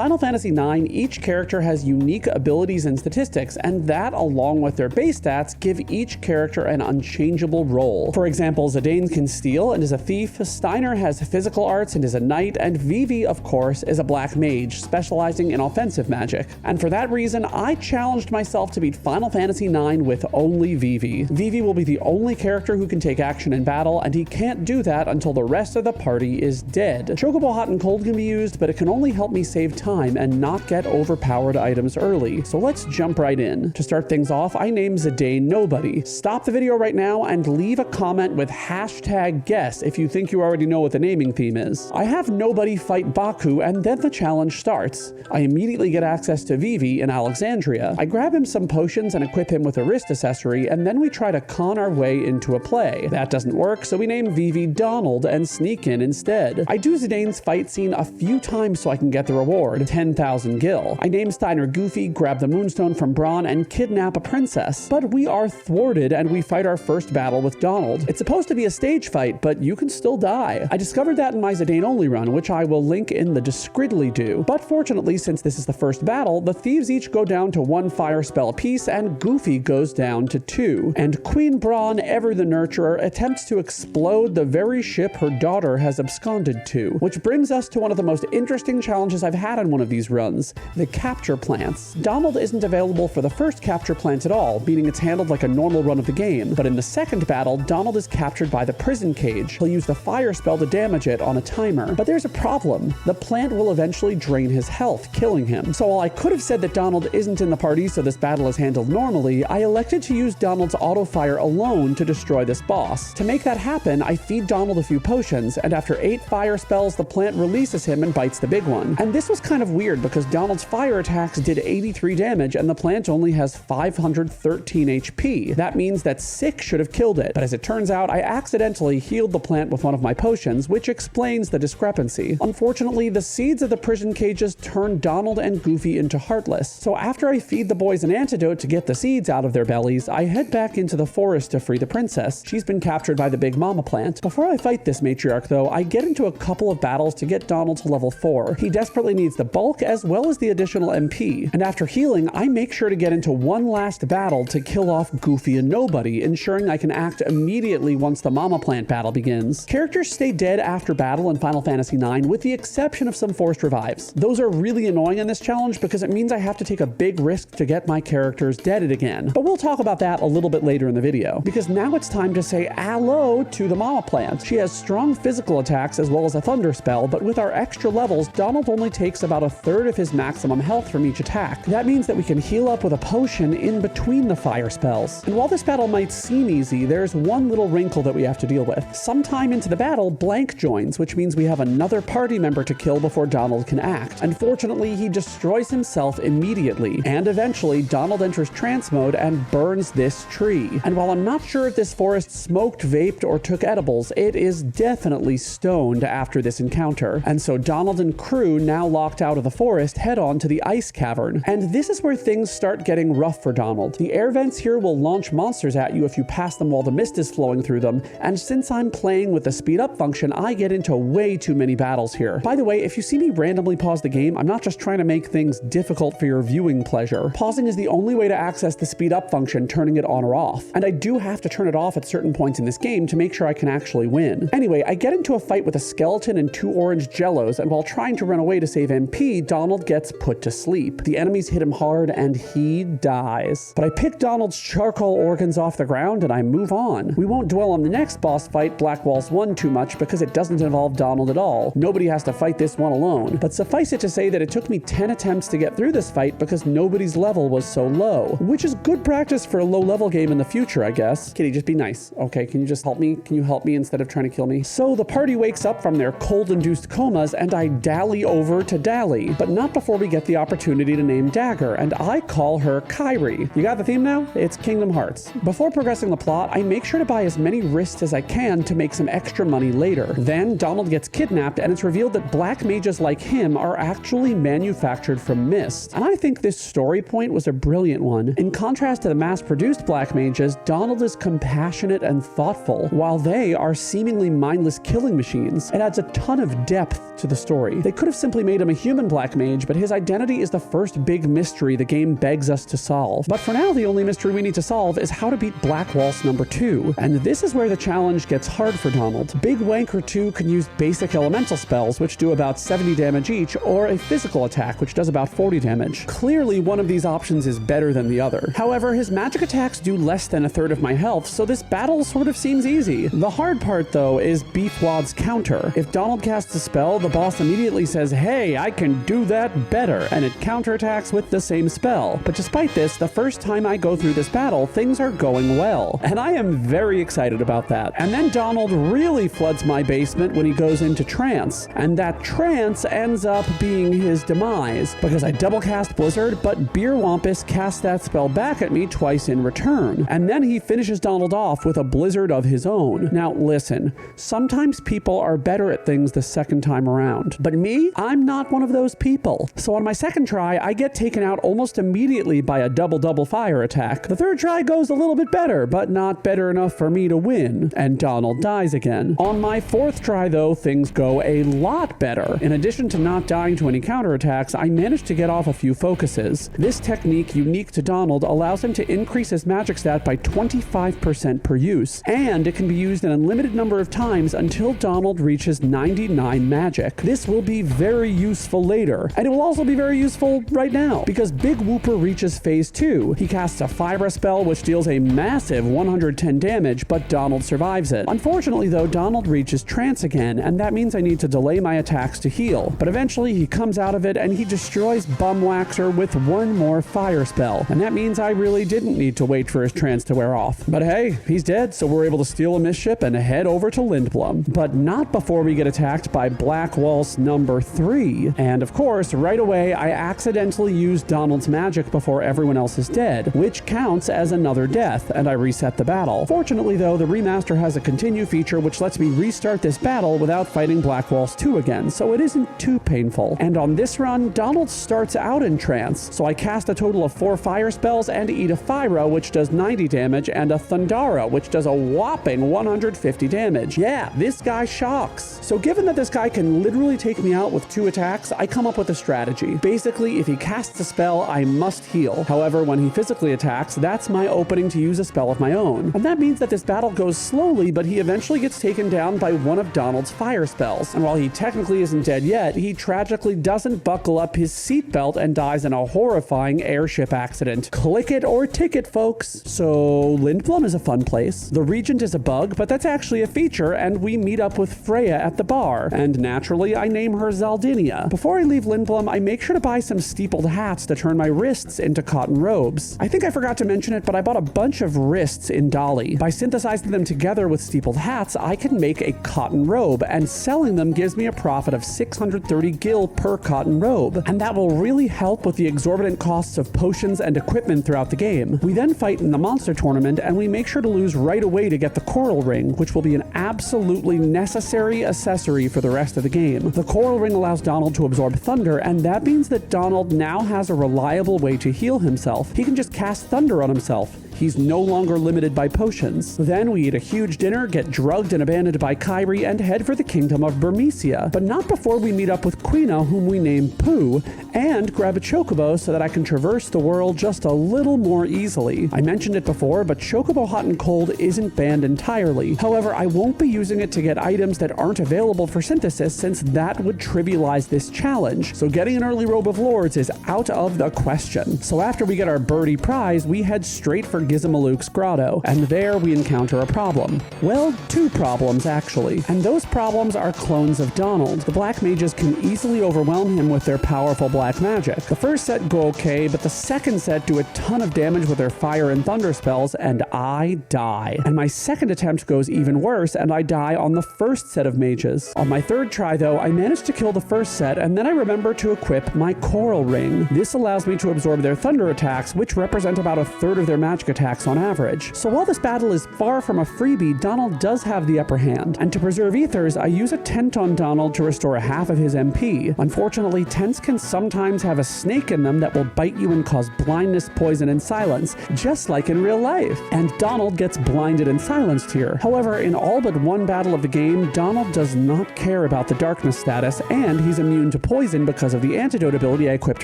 Final Fantasy IX, each character has unique abilities and statistics, and that, along with their base stats, give each character an unchangeable role. For example, Zidane can steal and is a thief, Steiner has physical arts and is a knight, and Vivi, of course, is a black mage, specializing in offensive magic. And for that reason, I challenged myself to beat Final Fantasy IX with only Vivi. Vivi will be the only character who can take action in battle, and he can't do that until the rest of the party is dead. Chocobo Hot and Cold can be used, but it can only help me save time and not get overpowered items early. So let's jump right in. To start things off, I name Zidane Nobody. Stop the video right now and leave a comment with #guess if you think you already know what the naming theme is. I have Nobody fight Baku, and then the challenge starts. I immediately get access to Vivi in Alexandria. I grab him some potions and equip him with a wrist accessory, and then we try to con our way into a play. That doesn't work, so we name Vivi Donald and sneak in instead. I do Zidane's fight scene a few times so I can get the reward, 10,000 gil. I name Steiner Goofy, grab the Moonstone from Braun, and kidnap a princess. But we are thwarted and we fight our first battle with Donald. It's supposed to be a stage fight, but you can still die. I discovered that in my Zidane only run, which I will link in the describly-do. But fortunately, since this is the first battle, the thieves each go down to 1 fire spell apiece, and Goofy goes down to 2. And Queen Braun, ever the nurturer, attempts to explode the very ship her daughter has absconded to. Which brings us to one of the most interesting challenges I've had on one of these runs, the capture plants. Donald isn't available for the first capture plant at all, meaning it's handled like a normal run of the game. But in the second battle, Donald is captured by the prison cage. He'll use the fire spell to damage it on a timer. But there's a problem. The plant will eventually drain his health, killing him. So while I could have said that Donald isn't in the party so this battle is handled normally, I elected to use Donald's auto fire alone to destroy this boss. To make that happen, I feed Donald a few potions, and after 8 fire spells, the plant releases him and bites the big one. And this was kind of weird because Donald's fire attacks did 83 damage and the plant only has 513 HP. That means that Sick should have killed it, but as it turns out, I accidentally healed the plant with one of my potions, which explains the discrepancy. Unfortunately, the seeds of the prison cages turn Donald and Goofy into Heartless. So after I feed the boys an antidote to get the seeds out of their bellies, I head back into the forest to free the princess. She's been captured by the big mama plant. Before I fight this matriarch though, I get into a couple of battles to get Donald to level 4. He desperately needs the bulk as well as the additional MP. And after healing, I make sure to get into one last battle to kill off Goofy and Nobody, ensuring I can act immediately once the mama plant battle begins. Characters stay dead after battle in Final Fantasy IX with the exception of some forced revives. Those are really annoying in this challenge because it means I have to take a big risk to get my characters deaded again. But we'll talk about that a little bit later in the video, because now it's time to say hello to the mama plant. She has strong physical attacks as well as a thunder spell, but with our extra levels, Donald only takes about 1/3 of his maximum health from each attack. That means that we can heal up with a potion in between the fire spells. And while this battle might seem easy, there's one little wrinkle that we have to deal with. Sometime into the battle, Blank joins, which means we have another party member to kill before Donald can act. Unfortunately, he destroys himself immediately, and eventually Donald enters trance mode and burns this tree. And while I'm not sure if this forest smoked, vaped, or took edibles, it is definitely stoned after this encounter. And so Donald and crew, now locked out of the forest, head on to the ice cavern. And this is where things start getting rough for Donald. The air vents here will launch monsters at you if you pass them while the mist is flowing through them, and since I'm playing with the speed up function, I get into way too many battles here. By the way, if you see me randomly pause the game, I'm not just trying to make things difficult for your viewing pleasure. Pausing is the only way to access the speed up function, turning it on or off. And I do have to turn it off at certain points in this game to make sure I can actually win. Anyway, I get into a fight with a skeleton and 2 orange jellos, and while trying to run away to save MP, Donald gets put to sleep. The enemies hit him hard and he dies. But I pick Donald's charcoal organs off the ground and I move on. We won't dwell on the next boss fight, Black Walls 1, too much because it doesn't involve Donald at all. Nobody has to fight this one alone. But suffice it to say that it took me 10 attempts to get through this fight because nobody's level was so low, which is good practice for a low level game in the future, I guess. Kitty, just be nice. Okay, can you just help me? Can you help me instead of trying to kill me? So the party wakes up from their cold-induced comas and I dally over to Dally, but not before we get the opportunity to name Dagger, and I call her Kyrie. You got the theme now? It's Kingdom Hearts. Before progressing the plot, I make sure to buy as many wrists as I can to make some extra money later. Then Donald gets kidnapped and it's revealed that black mages like him are actually manufactured from mist. And I think this story point was a brilliant one. In contrast to the mass-produced black mages, Donald is compassionate and thoughtful, while they are seemingly mindless killing machines. It adds a ton of depth to the story. They could have simply made him a human human black mage, but his identity is the first big mystery the game begs us to solve. But for now, the only mystery we need to solve is how to beat Black Waltz number 2, and this is where the challenge gets hard for Donald. Big Wanker 2 can use basic elemental spells, which do about 70 damage each, or a physical attack, which does about 40 damage. Clearly, one of these options is better than the other. However, his magic attacks do less than a third of my health, so this battle sort of seems easy. The hard part, though, is Beefwad's counter. If Donald casts a spell, the boss immediately says, "Hey, I can do that better," and it counterattacks with the same spell. But despite this, the first time I go through this battle, things are going well, and I am very excited about that. And then Donald really floods my basement when he goes into trance, and that trance ends up being his demise, because I double cast Blizzard, but Beer Wampus casts that spell back at me twice in return, and then he finishes Donald off with a Blizzard of his own. Now listen, sometimes people are better at things the second time around, but me, I'm not one of those people. So on my second try, I get taken out almost immediately by a double fire attack. The third try goes a little bit better, but not better enough for me to win, and Donald dies again. On my fourth try though, things go a lot better. In addition to not dying to any counterattacks, I managed to get off a few focuses. This technique, unique to Donald, allows him to increase his magic stat by 25% per use, and it can be used an unlimited number of times until Donald reaches 99 magic. This will be very useful later, and it will also be very useful right now, because Big Whooper reaches phase 2. He casts a Fibra spell which deals a massive 110 damage, but Donald survives it. Unfortunately though, Donald reaches trance again, and that means I need to delay my attacks to heal. But eventually he comes out of it and he destroys Bumwaxer with one more fire spell, and that means I really didn't need to wait for his trance to wear off. But hey, he's dead, so we're able to steal a misship and head over to Lindblum. But not before we get attacked by Black Waltz number 3. And of course, right away, I accidentally use Donald's magic before everyone else is dead, which counts as another death, and I reset the battle. Fortunately though, the remaster has a continue feature which lets me restart this battle without fighting Black Waltz 2 again, so it isn't too painful. And on this run, Donald starts out in trance, so I cast a total of 4 fire spells and eat a Fira, which does 90 damage, and a Thundara, which does a whopping 150 damage. Yeah, this guy shocks. So given that this guy can literally take me out with 2 attacks, I come up with a strategy. Basically, if he casts a spell, I must heal. However, when he physically attacks, that's my opening to use a spell of my own. And that means that this battle goes slowly, but he eventually gets taken down by one of Donald's fire spells. And while he technically isn't dead yet, he tragically doesn't buckle up his seatbelt and dies in a horrifying airship accident. Click it or ticket, folks. So Lindblum is a fun place. The Regent is a bug, but that's actually a feature, and we meet up with Freya at the bar. And naturally, I name her Zaldinia. Before I leave Lindblum, I make sure to buy some steepled hats to turn my wrists into cotton robes. I think I forgot to mention it, but I bought a bunch of wrists in Dolly. By synthesizing them together with steepled hats, I can make a cotton robe, and selling them gives me a profit of 630 gil per cotton robe. And that will really help with the exorbitant costs of potions and equipment throughout the game. We then fight in the monster tournament, and we make sure to lose right away to get the coral ring, which will be an absolutely necessary accessory for the rest of the game. The coral ring allows Donald to absorb thunder, and that means that Donald now has a reliable way to heal himself. He can just cast thunder on himself. He's no longer limited by potions. Then we eat a huge dinner, get drugged and abandoned by Kyrie, and head for the kingdom of Burmecia. But not before we meet up with Quina, whom we name Pooh, and grab a Chocobo so that I can traverse the world just a little more easily. I mentioned it before, but Chocobo Hot and Cold isn't banned entirely. However, I won't be using it to get items that aren't available for synthesis, since that would trivialize this challenge. So getting an early Robe of Lords is out of the question. So after we get our birdie prize, we head straight for Gizmaluke's grotto, and there we encounter a problem. Well, 2 problems actually, and those problems are clones of Donald. The black mages can easily overwhelm him with their powerful black magic. The first set go okay, but the second set do a ton of damage with their fire and thunder spells, and I die. And my second attempt goes even worse, and I die on the first set of mages. On my third try though, I managed to kill the first set, and then I remember to equip my coral ring. This allows me to absorb their thunder attacks, which represent about a third of their magic attacks, attacks on average. So while this battle is far from a freebie, Donald does have the upper hand. And to preserve ethers, I use a tent on Donald to restore half of his MP. Unfortunately, tents can sometimes have a snake in them that will bite you and cause blindness, poison, and silence, just like in real life. And Donald gets blinded and silenced here. However, in all but one battle of the game, Donald does not care about the darkness status, and he's immune to poison because of the antidote ability I equipped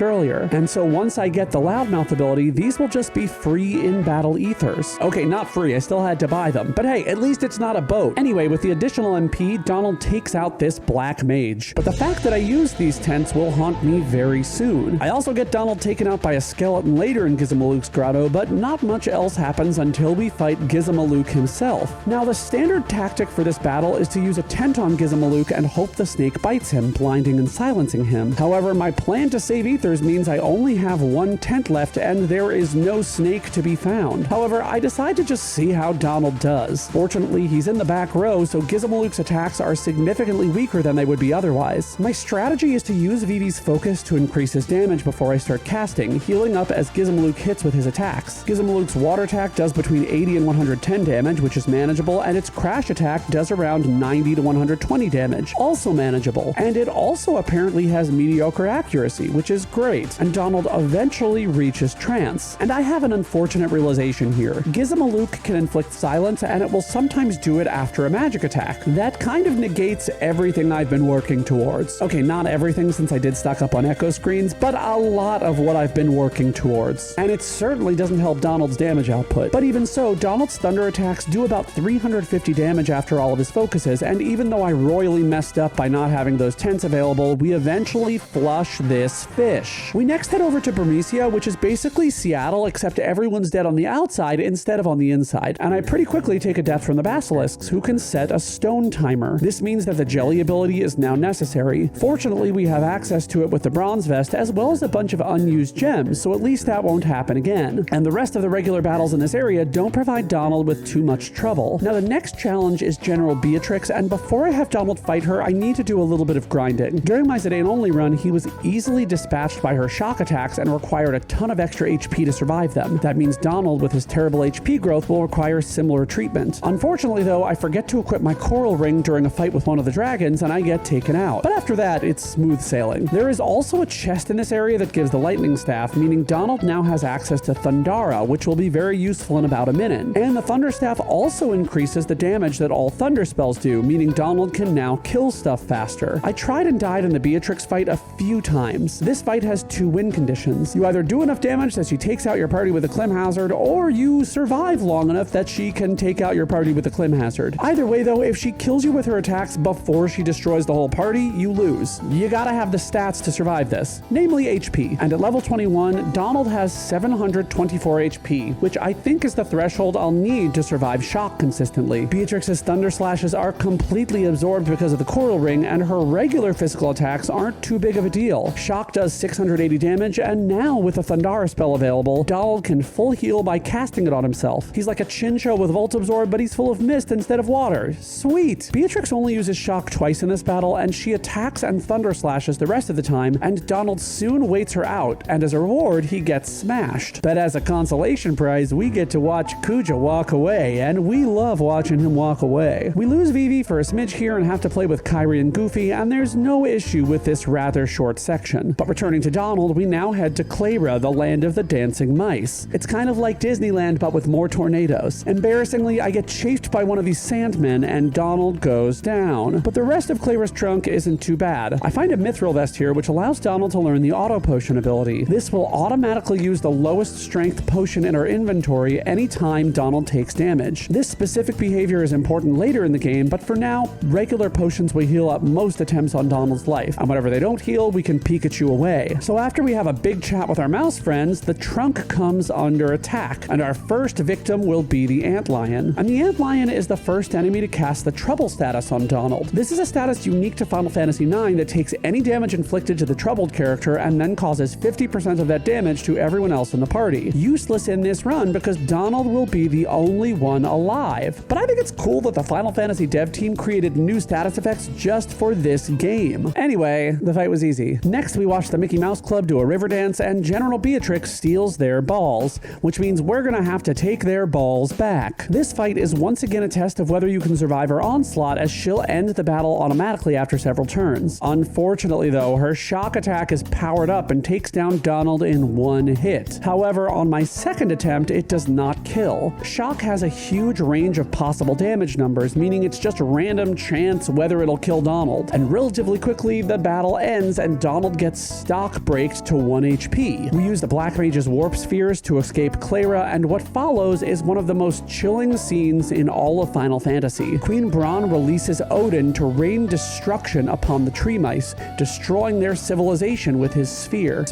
earlier. And so once I get the loudmouth ability, these will just be free in-battle ethers. Okay, not free, I still had to buy them. But hey, at least it's not a boat. Anyway, with the additional MP, Donald takes out this black mage. But the fact that I use these tents will haunt me very soon. I also get Donald taken out by a skeleton later in Gizmaluke's grotto, but not much else happens until we fight Gizmaluke himself. Now, the standard tactic for this battle is to use a tent on Gizmaluke and hope the snake bites him, blinding and silencing him. However, my plan to save ethers means I only have one tent left and there is no snake to be found. However, I decide to just see how Donald does. Fortunately, he's in the back row, so Gizmaluke's attacks are significantly weaker than they would be otherwise. My strategy is to use Vivi's focus to increase his damage before I start casting, healing up as Gizmaluke hits with his attacks. Gizmaluke's water attack does between 80 and 110 damage, which is manageable, and its crash attack does around 90 to 120 damage, also manageable. And it also apparently has mediocre accuracy, which is great. And Donald eventually reaches trance. And I have an unfortunate realization here. Gizmaluke can inflict silence, and it will sometimes do it after a magic attack. That kind of negates everything I've been working towards. Okay, not everything since I did stock up on echo screens, but a lot of what I've been working towards. And it certainly doesn't help Donald's damage output. But even so, Donald's thunder attacks do about 350 damage after all of his focuses, and even though I royally messed up by not having those tents available, we eventually flush this fish. We next head over to Bermesia, which is basically Seattle, except everyone's dead on the outside instead of on the inside. And I pretty quickly take a death from the basilisks, who can set a stone timer. This means that the jelly ability is now necessary. Fortunately, we have access to it with the bronze vest, as well as a bunch of unused gems, so at least that won't happen again. And the rest of the regular battles in this area don't provide Donald with too much trouble. Now, the next challenge is General Beatrix, and before I have Donald fight her, I need to do a little bit of grinding. During my Zidane only run, he was easily dispatched by her shock attacks and required a ton of extra HP to survive them. That means Donald, with his terrible HP growth, will require similar treatment. Unfortunately, though, I forget to equip my coral ring during a fight with one of the dragons, and I get taken out. But after that, it's smooth sailing. There is also a chest in this area that gives the lightning staff, meaning Donald now has access to Thundara, which will be very useful in about a minute. And the thunder staff also increases the damage that all thunder spells do, meaning Donald can now kill stuff faster. I tried and died in the Beatrix fight a few times. This fight has two win conditions. You either do enough damage that she takes out your party with a Clim Hazard, or you survive long enough that she can take out your party with a Clim Hazard. Either way though, if she kills you with her attacks before she destroys the whole party, you lose. You gotta have the stats to survive this, namely HP. And at level 21, Donald has 724 HP, which I think is the threshold I'll need to survive shock consistently. Beatrix's thunder slashes are completely absorbed because of the coral ring, and her regular physical attacks aren't too big of a deal. Shock does 680 damage, and now with a Thundara spell available, Donald can full heal by casting it on himself. He's like a Chincho with Volt Absorb, but he's full of mist instead of water. Sweet! Beatrix only uses shock twice in this battle, and she attacks and thunder slashes the rest of the time, and Donald soon waits her out, and as a reward, he gets smashed. But as a consolation prize, we get to watch Kuja walk away, and we love watching him walk away. We lose Vivi for a smidge here and have to play with Kyrie and Goofy, and there's no issue with this rather short section. But returning to Donald, we now head to Clara, the land of the dancing mice. It's kind of like Disneyland, but with more tornadoes. Embarrassingly, I get chased by one of these sandmen, and Donald goes down. But the rest of Clara's trunk isn't too bad. I find a mithril vest here, which allows Donald to learn the auto potion ability. This will automatically use the lowest strength potion in our inventory anytime Donald takes damage. This specific behavior is important later in the game, but for now, regular potions will heal up most attempts on Donald's life, and whenever they don't heal, we can Pikachu away. So after we have a big chat with our mouse friends, the trunk comes under attack, and our first victim will be the Antlion. And the Antlion is the first enemy to cast the Trouble status on Donald. This is a status unique to Final Fantasy IX that takes any damage inflicted to the troubled character and then causes 50% of that damage to everyone else in the party. Useless in this run because Donald will be the only one alive. But I think it's cool that the Final Fantasy dev team created new status effects just for this game. Anyway, the fight was easy. Next, we watch the Mickey Mouse Club do a river dance, and General Beatrix steals their balls, which means means we're gonna have to take their balls back. This fight is once again a test of whether you can survive her onslaught, as she'll end the battle automatically after several turns. Unfortunately though, her shock attack is powered up and takes down Donald in one hit. However, on my second attempt, it does not kill. Shock has a huge range of possible damage numbers, meaning it's just random chance whether it'll kill Donald. And relatively quickly, the battle ends and Donald gets stock braked to 1 HP. We use the Black Mage's warp spheres to escape Clara, and what follows is one of the most chilling scenes in all of Final Fantasy. Queen Braun releases Odin to rain destruction upon the tree mice, destroying their civilization with his sphere.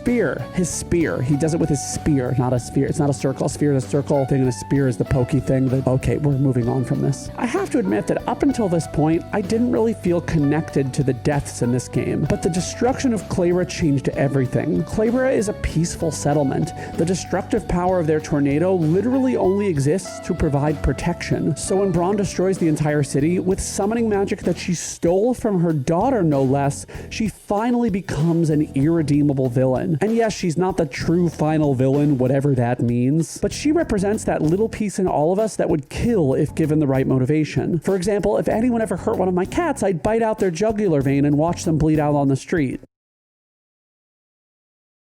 His spear. He does it with his spear, not a sphere. It's not a circle. A sphere is a circle thing, and a spear is the pokey thing. Okay, we're moving on from this. I have to admit that up until this point, I didn't really feel connected to the deaths in this game, but the destruction of Clara changed everything. Clara is a peaceful settlement. The destructive power of their tornado literally only exists to provide protection. So when Braun destroys the entire city with summoning magic that she stole from her daughter, no less, she finally becomes an irredeemable villain. And yes, she's not the true final villain, whatever that means, but she represents that little piece in all of us that would kill if given the right motivation. For example, if anyone ever hurt one of my cats, I'd bite out their jugular vein and watch them bleed out on the street.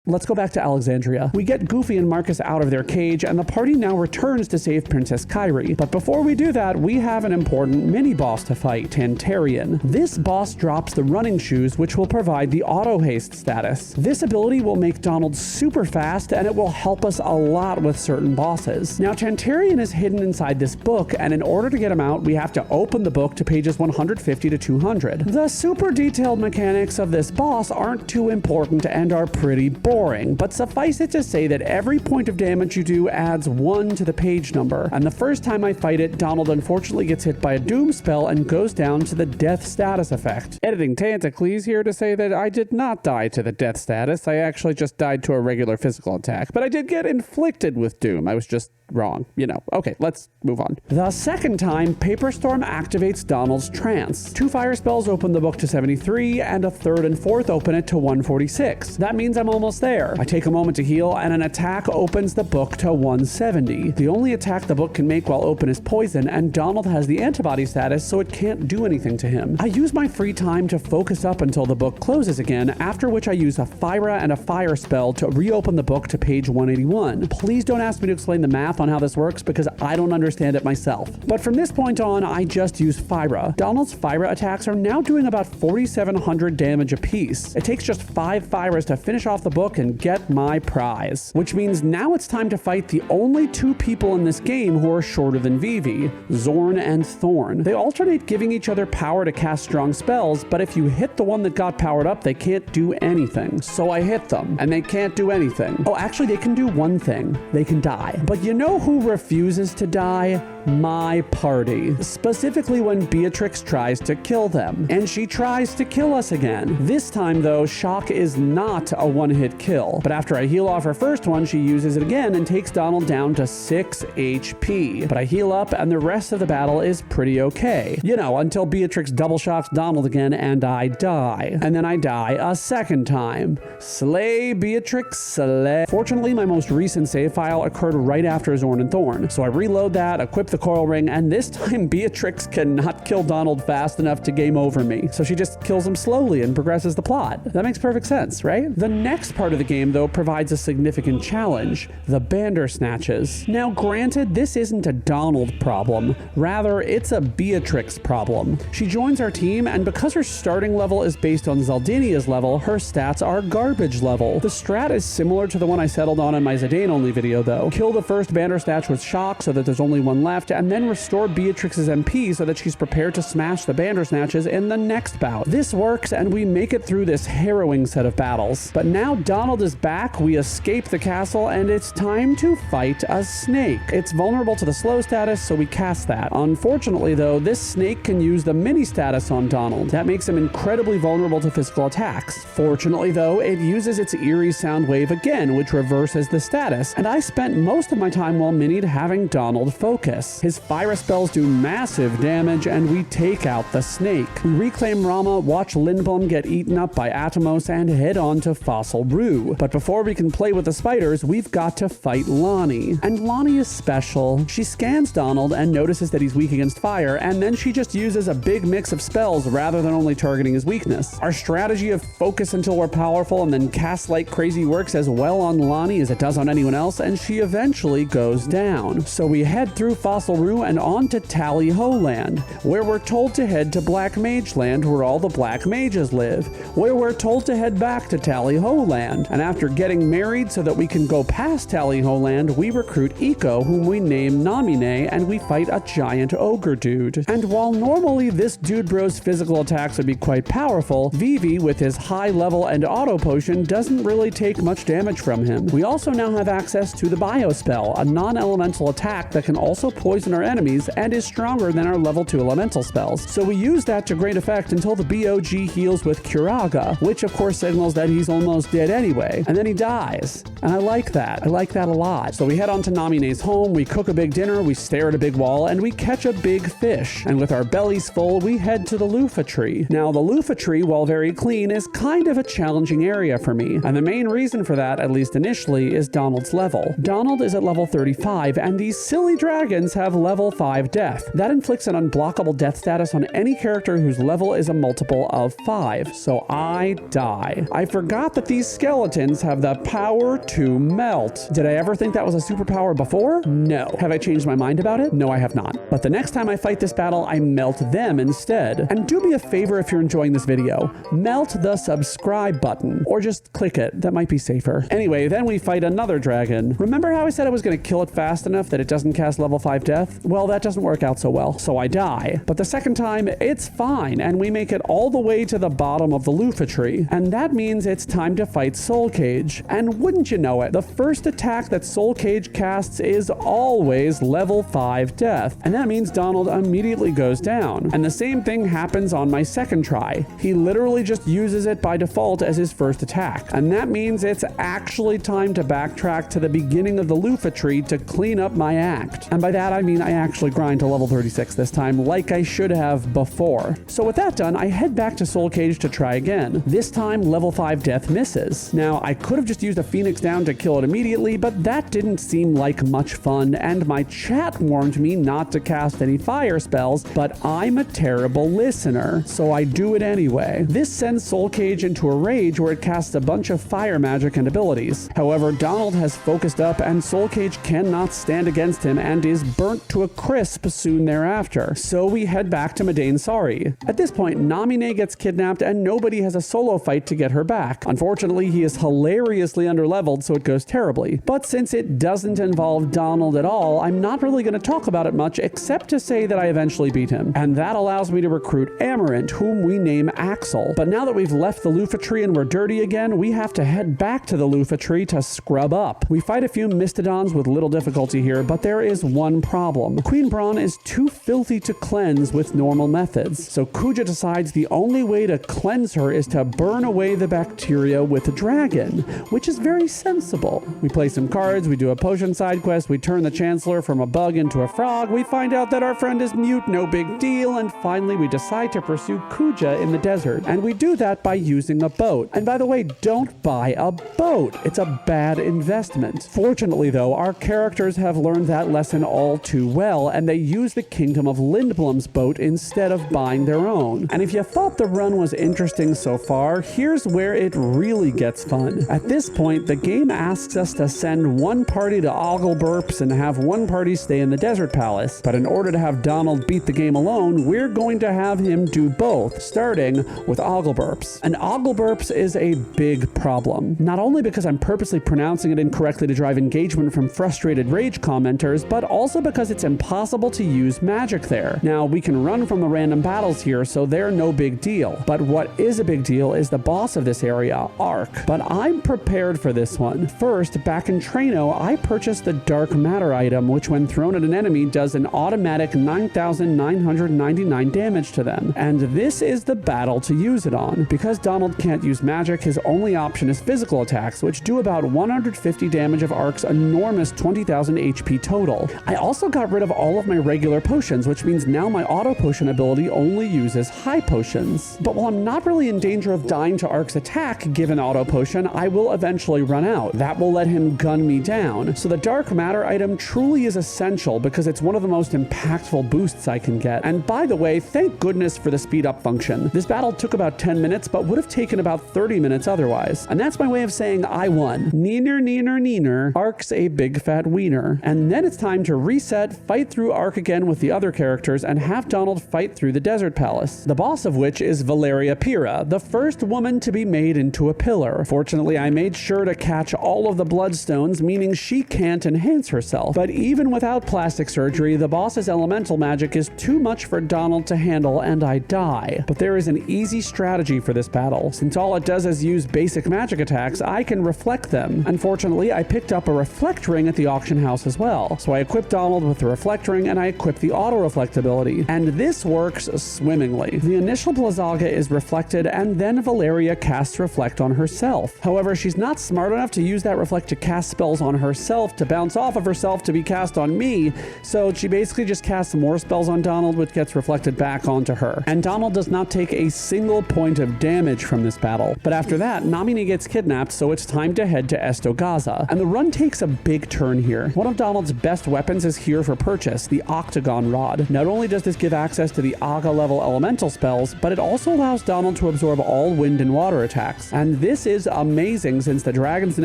Let's go back to Alexandria. We get Goofy and Marcus out of their cage, and the party now returns to save Princess Kairi. But before we do that, we have an important mini-boss to fight, Tantarian. This boss drops the running shoes, which will provide the auto-haste status. This ability will make Donald super fast, and it will help us a lot with certain bosses. Now, Tantarian is hidden inside this book, and in order to get him out, we have to open the book to pages 150 to 200. The super detailed mechanics of this boss aren't too important and are pretty boring. But suffice it to say that every point of damage you do adds 1 to the page number, and the first time I fight it, Donald unfortunately gets hit by a doom spell and goes down to the death status effect. Editing Tantacles here to say that I did not die to the death status, I actually just died to a regular physical attack, but I did get inflicted with doom. I was just wrong, you know. Okay, let's move on. The second time, Paper Storm activates Donald's trance. 2 fire spells open the book to 73, and a third and fourth open it to 146. That means I'm almost there. I take a moment to heal, and an attack opens the book to 170. The only attack the book can make while open is poison, and Donald has the antibody status, so it can't do anything to him. I use my free time to focus up until the book closes again, after which I use a Fyra and a fire spell to reopen the book to page 181. Please don't ask me to explain the math on how this works, because I don't understand it myself. But from this point on, I just use Fyra. Donald's Fyra attacks are now doing about 4,700 damage apiece. It takes just 5 Fyras to finish off the book and get my prize. Which means now it's time to fight the only 2 people in this game who are shorter than Vivi, Zorn and Thorn. They alternate giving each other power to cast strong spells, but if you hit the one that got powered up, they can't do anything. So I hit them, and they can't do anything. Oh, actually, they can do one thing. They can die. But you know who refuses to die? My party. Specifically when Beatrix tries to kill them. And she tries to kill us again. This time though, Shock is not a one-hit kill. But after I heal off her first one, she uses it again and takes Donald down to 6 HP. But I heal up and the rest of the battle is pretty okay. You know, until Beatrix double shocks Donald again and I die. And then I die a second time. Slay, Beatrix, slay. Fortunately, my most recent save file occurred right after Zorn and Thorn. So I reload that, equip the coil ring, and this time Beatrix cannot kill Donald fast enough to game over me. So she just kills him slowly and progresses the plot. That makes perfect sense, right? The next part of the game, though, provides a significant challenge: the Bandersnatches. Now, granted, this isn't a Donald problem. Rather, it's a Beatrix problem. She joins our team, and because her starting level is based on Zaldinia's level, her stats are garbage level. The strat is similar to the one I settled on in my Zidane-only video, though. Kill the first Bandersnatch with Shock so that there's only one left, and then restore Beatrix's MP so that she's prepared to smash the Bandersnatches in the next bout. This works, and we make it through this harrowing set of battles. But now Donald is back, we escape the castle, and it's time to fight a snake. It's vulnerable to the slow status, so we cast that. Unfortunately, though, this snake can use the mini status on Donald. That makes him incredibly vulnerable to physical attacks. Fortunately, though, it uses its eerie sound wave again, which reverses the status, and I spent most of my time while minied having Donald focus. us. His fire spells do massive damage, and we take out the snake. We reclaim Rama, watch Lindblom get eaten up by Atomos, and head on to Fossil Rue. But before we can play with the spiders, we've got to fight Lonnie. And Lonnie is special. She scans Donald and notices that he's weak against fire, and then she just uses a big mix of spells rather than only targeting his weakness. Our strategy of focus until we're powerful and then cast like crazy works as well on Lonnie as it does on anyone else, and she eventually goes down. So we head through Fossil Rue and on to Tally Ho Land, where we're told to head to Black Mage Land, where all the Black Mages live, where we're told to head back to Tally Ho Land. And after getting married so that we can go past Tally Ho Land, we recruit Eco, whom we name Namine, and we fight a giant ogre dude. And while normally this dude bro's physical attacks would be quite powerful, Vivi, with his high level and auto potion, doesn't really take much damage from him. We also now have access to the Bio Spell, a non-elemental attack that can also poison our enemies and is stronger than our level 2 elemental spells. So we use that to great effect until the BOG heals with Curaga, which of course signals that he's almost dead anyway, and then he dies. And I like that. I like that a lot. So we head on to Namine's home, we cook a big dinner, we stare at a big wall, and we catch a big fish. And with our bellies full, we head to the loofah tree. Now, the loofah tree, while very clean, is kind of a challenging area for me. And the main reason for that, at least initially, is Donald's level. Donald is at level 35, and these silly dragons have level 5 death. That inflicts an unblockable death status on any character whose level is a multiple of 5. So I die. I forgot that these skeletons have the power to melt. Did I ever think that was a superpower before? No. Have I changed my mind about it? No, I have not. But the next time I fight this battle, I melt them instead. And do me a favor if you're enjoying this video. Melt the subscribe button. Or just click it. That might be safer. Anyway, then we fight another dragon. Remember how I said I was going to kill it fast enough that it doesn't cast level 5 death? Well, that doesn't work out so well, so I die. But the second time, it's fine, and we make it all the way to the bottom of the loofah tree. And that means it's time to fight Soul Cage. And wouldn't you know it, the first attack that Soul Cage casts is always level 5 death. And that means Donald immediately goes down. And the same thing happens on my second try. He literally just uses it by default as his first attack. And that means it's actually time to backtrack to the beginning of the loofah tree to clean up my act. And by that I mean I actually grind to level 36 this time, like I should have before. So with that done, I head back to Soul Cage to try again. This time level 5 death misses. Now I could have just used a Phoenix down to kill it immediately, but that didn't seem like much fun, and my chat warned me not to cast any fire spells, but I'm a terrible listener, so I do it anyway. This sends Soul Cage into a rage where it casts a bunch of fire magic and abilities. However, Donald has focused up and Soul Cage cannot stand against him and is burnt to a crisp soon thereafter. So we head back to Madain Sari. At this point, Namine gets kidnapped and nobody has a solo fight to get her back. Unfortunately, he is hilariously underleveled, so it goes terribly. But since it doesn't involve Donald at all, I'm not really going to talk about it much except to say that I eventually beat him. And that allows me to recruit Amarant, whom we name Axel. But now that we've left the loofah tree and we're dirty again, we have to head back to the loofah tree to scrub up. We fight a few Mystodons with little difficulty here, but there is one problem. Queen Braun is too filthy to cleanse with normal methods. So Kuja decides the only way to cleanse her is to burn away the bacteria with a dragon, which is very sensible. We play some cards, we do a potion side quest, we turn the Chancellor from a bug into a frog, we find out that our friend is mute, no big deal, and finally we decide to pursue Kuja in the desert. And we do that by using a boat. And by the way, don't buy a boat. It's a bad investment. Fortunately though, our characters have learned that lesson all too well, and they use the Kingdom of Lindblom's boat instead of buying their own. And if you thought the run was interesting so far, here's where it really gets fun. At this point, the game asks us to send one party to Oggleburps and have one party stay in the Desert Palace. But in order to have Donald beat the game alone, we're going to have him do both, starting with Oggleburps. And Oggleburps is a big problem. Not only because I'm purposely pronouncing it incorrectly to drive engagement from frustrated rage commenters, but also because it's impossible to use magic there. Now, we can run from the random battles here, so they're no big deal. But what is a big deal is the boss of this area, Ark. But I'm prepared for this one. First, back in Trano, I purchased the Dark Matter item, which when thrown at an enemy does an automatic 9,999 damage to them. And this is the battle to use it on. Because Donald can't use magic, his only option is physical attacks, which do about 150 damage of Ark's enormous 20,000 HP total. I also also got rid of all of my regular potions, which means now my auto potion ability only uses high potions. But while I'm not really in danger of dying to Ark's attack given auto potion, I will eventually run out. That will let him gun me down. So the dark matter item truly is essential because it's one of the most impactful boosts I can get. And by the way, thank goodness for the speed up function. This battle took about 10 minutes, but would have taken about 30 minutes otherwise. And that's my way of saying I won. Neener, neener, neener. Ark's a big fat wiener. And then it's time to reset, fight through Ark again with the other characters, and have Donald fight through the desert palace. The boss of which is Valeria Pira, the first woman to be made into a pillar. Fortunately, I made sure to catch all of the bloodstones, meaning she can't enhance herself. But even without plastic surgery, the boss's elemental magic is too much for Donald to handle, and I die. But there is an easy strategy for this battle. Since all it does is use basic magic attacks, I can reflect them. Unfortunately, I picked up a reflect ring at the auction house as well. So I equipped Donald with the reflect ring, and I equipped the auto reflect ability. And this works swimmingly. The initial Blizzaga is reflected, and then Valeria casts reflect on herself. However, she's not smart enough to use that reflect to cast spells on herself to bounce off of herself to be cast on me, so she basically just casts more spells on Donald, which gets reflected back onto her. And Donald does not take a single point of damage from this battle. But after that, Namine gets kidnapped, so it's time to head to Estogaza. And the run takes a big turn here. One of Donald's best weapons is here for purchase, the Octagon Rod. Not only does this give access to the Aga level elemental spells, but it also allows Donald to absorb all wind and water attacks. And this is amazing since the dragons in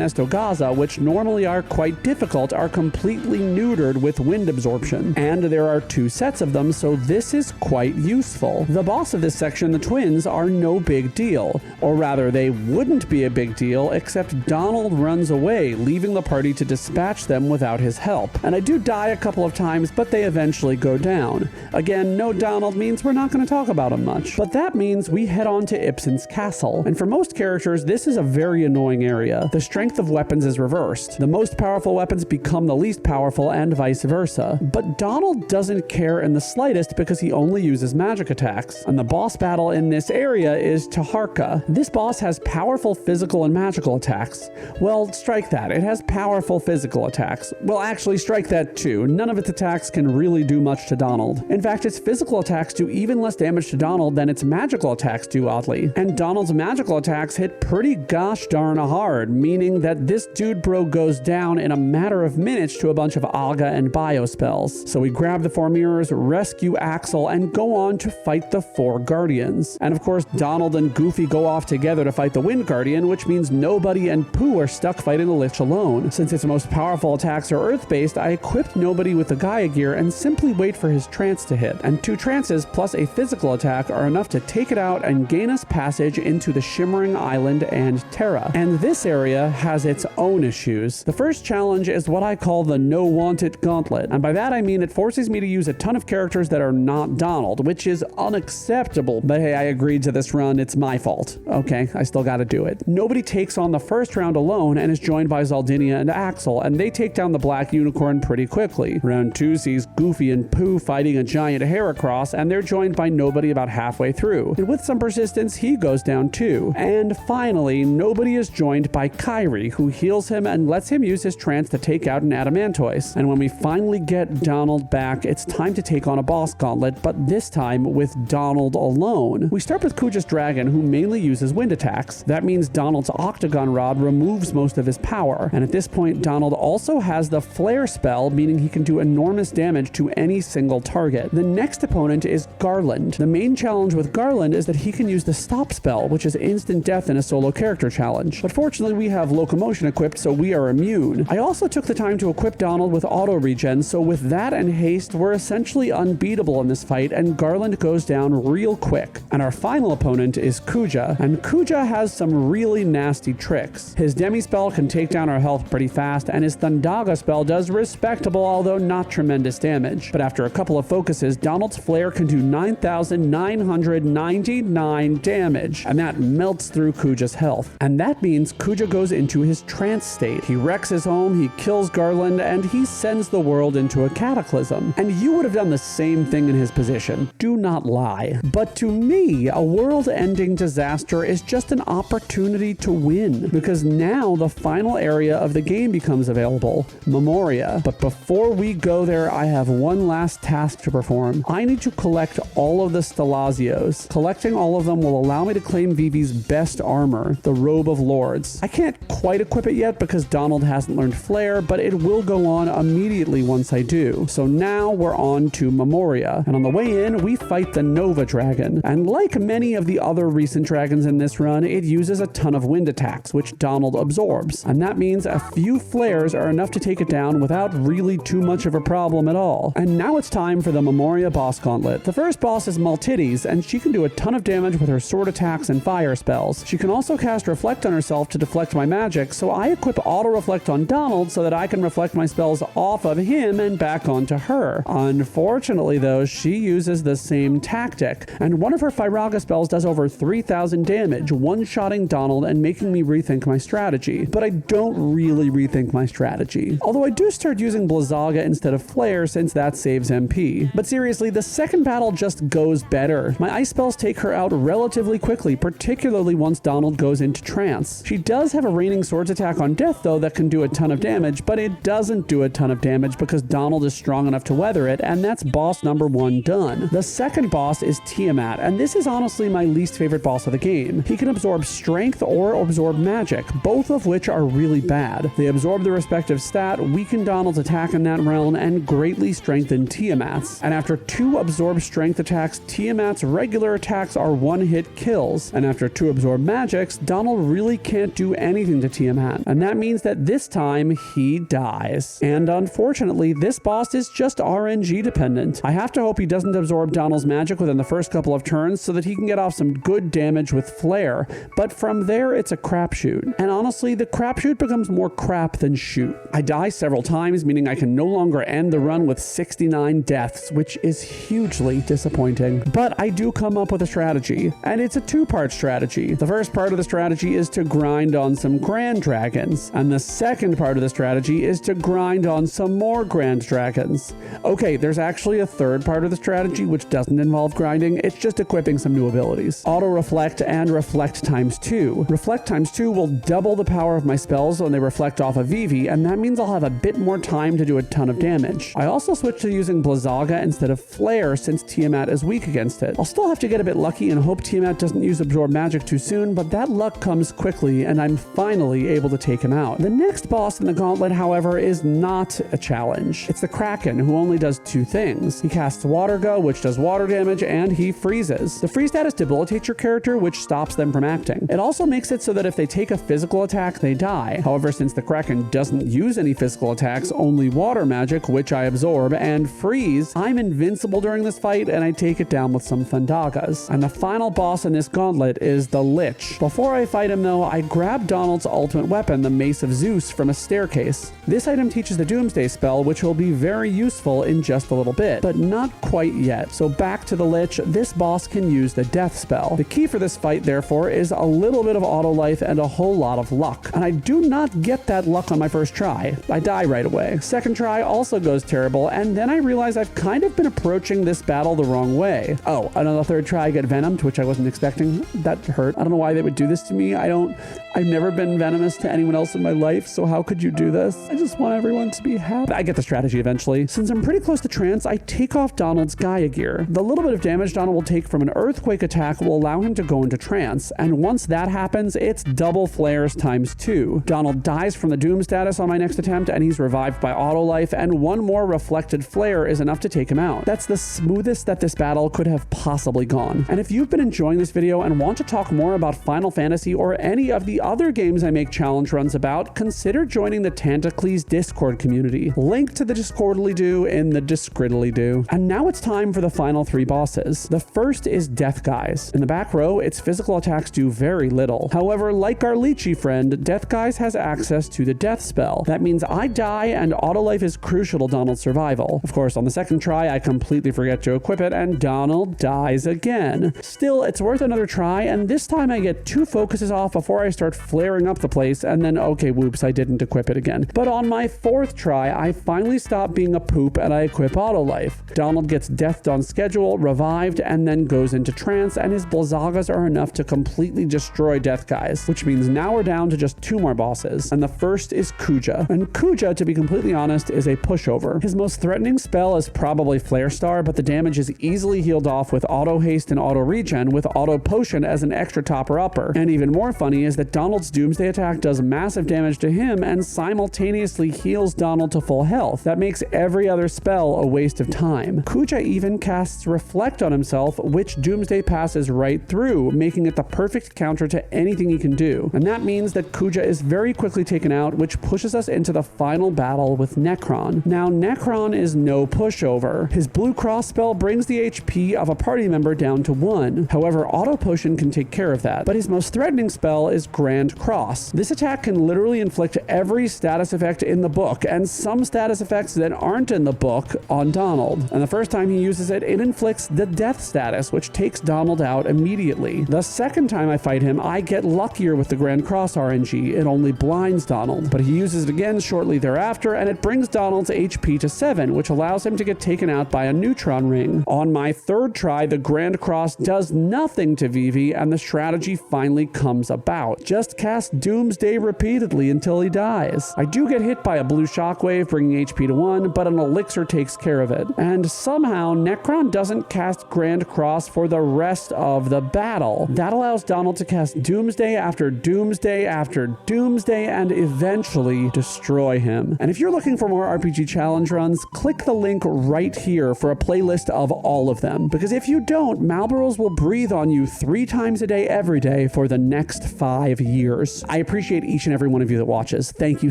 Estogaza, which normally are quite difficult, are completely neutered with wind absorption. And there are 2 sets of them, so this is quite useful. The boss of this section, the twins, are no big deal. Or rather, they wouldn't be a big deal, except Donald runs away, leaving the party to dispatch them without his help. And I do die a couple of times, but they eventually go down. Again, no Donald means we're not going to talk about him much. But that means we head on to Ibsen's castle. And for most characters, this is a very annoying area. The strength of weapons is reversed. The most powerful weapons become the least powerful and vice versa. But Donald doesn't care in the slightest because he only uses magic attacks. And the boss battle in this area is Taharka. This boss has powerful physical and magical attacks. Well, strike that. It has powerful physical attacks. Well, actually, strike that too. None of its attacks can really do much to Donald. In fact, its physical attacks do even less damage to Donald than its magical attacks do, oddly. And Donald's magical attacks hit pretty gosh darn hard, meaning that this dude bro goes down in a matter of minutes to a bunch of Aga and Bio spells. So we grab the 4 mirrors, rescue Axel, and go on to fight the 4 guardians. And of course, Donald and Goofy go off together to fight the Wind Guardian, which means Nobody and Pooh are stuck fighting the Lich alone. Since its most powerful attacks are earth-based, I equipped Nobody with the Gaia gear and simply wait for his trance to hit. And 2 trances plus a physical attack are enough to take it out and gain us passage into the Shimmering Island and Terra. And this area has its own issues. The first challenge is what I call the No Wanted Gauntlet. And by that I mean it forces me to use a ton of characters that are not Donald, which is unacceptable. But hey, I agreed to this run. It's my fault. Okay, I still gotta do it. Nobody takes on the first round alone and is joined by Zaldinia and Axel, and they take down the Black Unicorn pretty quickly. Round 2 sees Goofy and Pooh fighting a giant Heracross, and they're joined by Nobody about halfway through. And with some persistence, he goes down too. And finally, Nobody is joined by Kyrie, who heals him and lets him use his trance to take out an Adamantoise. And when we finally get Donald back, it's time to take on a boss gauntlet, but this time with Donald alone. We start with Kuja's dragon, who mainly uses wind attacks. That means Donald's Octagon Rod removes most of his power. And at this point, Donald also has the Flare spell, meaning he can do enormous damage to any single target. The next opponent is Garland. The main challenge with Garland is that he can use the Stop spell, which is instant death in a solo character challenge. But fortunately, we have Locomotion equipped, so we are immune. I also took the time to equip Donald with auto regen, so with that and haste, we're essentially unbeatable in this fight, and Garland goes down real quick. And our final opponent is Kuja, and Kuja has some really nasty tricks. His Demi spell can take down our health pretty fast, and his Thundaga spell does respectable, although not tremendous damage. But after a couple of focuses, Donald's Flare can do 9,999 damage, and that melts through Kuja's health. And that means Kuja goes into his trance state. He wrecks his home, he kills Garland, and he sends the world into a cataclysm. And you would have done the same thing in his position. Do not lie. But to me, a world-ending disaster is just an opportunity to win, because now the final area of the game becomes available, Memoria. But before we we go there, I have one last task to perform. I need to collect all of the Stalazios. Collecting all of them will allow me to claim Vivi's best armor, the Robe of Lords. I can't quite equip it yet because Donald hasn't learned Flare, but it will go on immediately once I do. So now we're on to Memoria, and on the way in, we fight the Nova Dragon. And like many of the other recent dragons in this run, it uses a ton of wind attacks, which Donald absorbs. And that means a few flares are enough to take it down without really too much of a problem at all. And now it's time for the Memoria boss gauntlet. The first boss is Maltitties, and she can do a ton of damage with her sword attacks and fire spells. She can also cast Reflect on herself to deflect my magic, so I equip Auto Reflect on Donald so that I can reflect my spells off of him and back onto her. Unfortunately though, she uses the same tactic, and one of her Firaga spells does over 3,000 damage, one-shotting Donald and making me rethink my strategy. But I don't really rethink my strategy. Although I do start using Blizzaga instead of Flare since that saves MP. But seriously, the second battle just goes better. My ice spells take her out relatively quickly, particularly once Donald goes into trance. She does have a Raining Swords attack on death though that can do a ton of damage, but it doesn't do a ton of damage because Donald is strong enough to weather it, and that's boss number 1 done. The second boss is Tiamat, and this is honestly my least favorite boss of the game. He can absorb strength or absorb magic, both of which are really bad. They absorb the respective stat, weaken Donald's attack in that realm, and greatly strengthen Tiamat's. And after 2 absorb strength attacks, Tiamat's regular attacks are one-hit kills. And after 2 absorb magics, Donald really can't do anything to Tiamat. And that means that this time, he dies. And unfortunately, this boss is just RNG dependent. I have to hope he doesn't absorb Donald's magic within the first couple of turns so that he can get off some good damage with Flare, but from there it's a crapshoot. And honestly, the crapshoot becomes more crap than shoot. I die several times, meaning I can no longer end the run with 69 deaths, which is hugely disappointing. But I do come up with a strategy, and it's a 2-part strategy. The first part of the strategy is to grind on some Grand Dragons, and the second part of the strategy is to grind on some more Grand Dragons. Okay, there's actually a third part of the strategy which doesn't involve grinding, it's just equipping some new abilities. Auto Reflect and Reflect ×2. Reflect ×2 will double the power of my spells when they reflect off of Vivi, and that means I'll have a bit more time to do a ton of damage. I also switched to using Blizzaga instead of Flare since Tiamat is weak against it. I'll still have to get a bit lucky and hope Tiamat doesn't use Absorb Magic too soon, but that luck comes quickly and I'm finally able to take him out. The next boss in the gauntlet, however, is not a challenge. It's the Kraken, who only does 2 things. He casts Water Go, which does water damage, and he freezes. The freeze status debilitates your character, which stops them from acting. It also makes it so that if they take a physical attack, they die. However, since the Kraken doesn't use any physical attacks, only water magic, which I absorb, and freeze, I'm invincible during this fight, and I take it down with some Thandagas. And the final boss in this gauntlet is the Lich. Before I fight him though, I grab Donald's ultimate weapon, the Mace of Zeus, from a staircase. This item teaches the Doomsday spell, which will be very useful in just a little bit, but not quite yet. So back to the Lich, this boss can use the Death spell. The key for this fight, therefore, is a little bit of auto life and a whole lot of luck. And I do not get that luck on my first try. I die right away. Second try also goes terrible, and then I realize I've kind of been approaching this battle the wrong way. Oh, another third try I get venomed, which I wasn't expecting. That hurt. I don't know why they would do this to me. I've never been venomous to anyone else in my life, so how could you do this? I just want everyone to be happy. I get the strategy eventually. Since I'm pretty close to trance, I take off Donald's Gaia gear. The little bit of damage Donald will take from an earthquake attack will allow him to go into trance, and once that happens, it's double flares ×2. Donald dies from the Doom status on my next attempt, and he's revived by auto life, and one more reflected flare is enough to take him out. That's the smoothest that this battle could have possibly gone. And if you've been enjoying this video and want to talk more about Final Fantasy or any of the other games I make challenge runs about, consider joining the Tantacles Discord community. Link to the Discordly-doo in the Discridly-doo. And now it's time for the final 3 bosses. The first is Death Guys. In the back row, its physical attacks do very little. However, like our Lychee friend, Death Guys has access to the Death spell. That means I die and auto life is crucial to Donald's survival. Of course, on the second try, I completely forget to equip it and Donald dies again. Still, it's worth another try, and this time I get 2 focuses off before I start flaring up the place, and then okay, whoops, I didn't equip it again. But on my 4th try, I finally stop being a poop and I equip auto life. Donald gets deathed on schedule, revived, and then goes into trance, and his Blizzagas are enough to completely destroy Death Guys, which means now we're down to just 2 more bosses, and the first is Kuja. And Kuja, to be completely honest, is a Doomsday pushover. His most threatening spell is probably Flare Star, but the damage is easily healed off with auto haste and auto regen, with auto potion as an extra topper-upper. And even more funny is that Donald's Doomsday attack does massive damage to him and simultaneously heals Donald to full health. That makes every other spell a waste of time. Kuja even casts Reflect on himself, which Doomsday passes right through, making it the perfect counter to anything he can do. And that means that Kuja is very quickly taken out, which pushes us into the final battle with Necron. Now, Necron is no pushover. His blue cross spell brings the HP of a party member down to 1. However, auto potion can take care of that. But his most threatening spell is Grand Cross. This attack can literally inflict every status effect in the book, and some status effects that aren't in the book on Donald. And the first time he uses it, it inflicts the death status, which takes Donald out immediately. The second time I fight him, I get luckier with the Grand Cross RNG. It only blinds Donald, but he uses it again shortly thereafter, and it brings Donald's HP to 7, which allows him to get taken out by a neutron ring. On my third try, the Grand Cross does nothing to Vivi, and the strategy finally comes about. Just cast Doomsday repeatedly until he dies. I do get hit by a blue shockwave, bringing HP to 1, but an elixir takes care of it. And somehow, Necron doesn't cast Grand Cross for the rest of the battle. That allows Donald to cast Doomsday after Doomsday after Doomsday and eventually destroy him. And if you're looking for more RPG challenge runs, click the link right here for a playlist of all of them. Because if you don't, Malboros will breathe on you 3 times a day every day for the next 5 years. I appreciate each and every one of you that watches. Thank you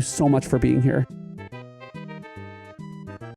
so much for being here.